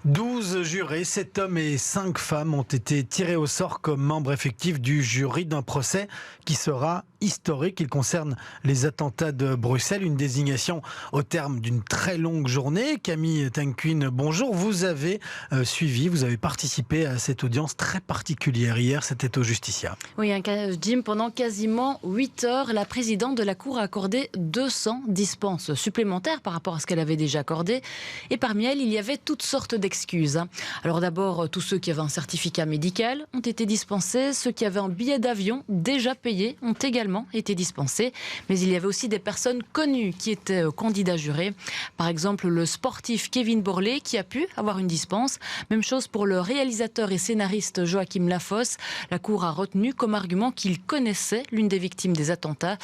12 jurés, 7 hommes et 5 femmes ont été tirés au sort comme membres effectifs du jury d'un procès qui sera historique. Il concerne les attentats de Bruxelles, une désignation au terme d'une très longue journée. Camille Tanquin, bonjour. Vous avez vous avez participé à cette audience très particulière hier, c'était au Justicia. Oui, Jim, pendant quasiment 8 heures, la présidente de la Cour a accordé 200 dispenses supplémentaires par rapport à ce qu'elle avait déjà accordé. Et parmi elles, il y avait toutes sortes d'excuses. Alors d'abord, tous ceux qui avaient un certificat médical ont été dispensés. Ceux qui avaient un billet d'avion déjà payé ont également été dispensés. Mais il y avait aussi des personnes connues qui étaient candidats jurés. Par exemple, le sportif Kevin Borlée qui a pu avoir une dispense. Même chose pour le réalisateur et scénariste Joachim Lafosse. La Cour a retenu comme argument qu'il connaissait l'une des victimes des attentats.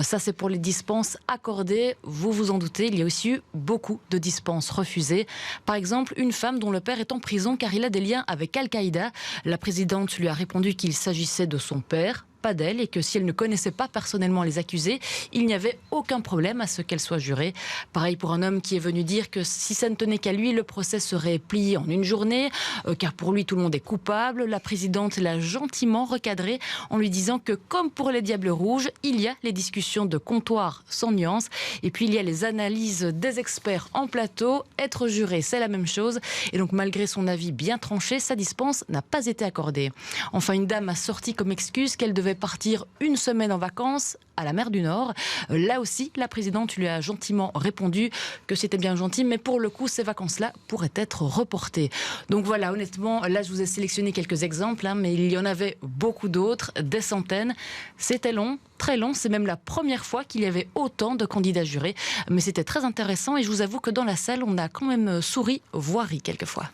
Ça, c'est pour les dispenses accordées. Vous vous en doutez, il y a aussi eu beaucoup de dispenses refusées. Par exemple, une femme dont le père est en prison car il a des liens avec Al-Qaïda. La présidente lui a répondu qu'il s'agissait de son père, pas d'elle, et que si elle ne connaissait pas personnellement les accusés, il n'y avait aucun problème à ce qu'elle soit jurée. Pareil pour un homme qui est venu dire que si ça ne tenait qu'à lui, le procès serait plié en une journée, car pour lui tout le monde est coupable. La présidente l'a gentiment recadré en lui disant que comme pour les Diables Rouges, il y a les discussions de comptoir sans nuance, et puis il y a les analyses des experts en plateau. Être juré, c'est la même chose, et donc malgré son avis bien tranché, sa dispense n'a pas été accordée. Enfin, une dame a sorti comme excuse qu'elle devait partir une semaine en vacances à la mer du Nord. Là aussi, la présidente lui a gentiment répondu que c'était bien gentil, mais pour le coup, ces vacances-là pourraient être reportées. Donc voilà, honnêtement, là, je vous ai sélectionné quelques exemples, mais il y en avait beaucoup d'autres, des centaines. C'était long, très long. C'est même la première fois qu'il y avait autant de candidats jurés. Mais c'était très intéressant et je vous avoue que dans la salle, on a quand même souri, voire ri quelquefois.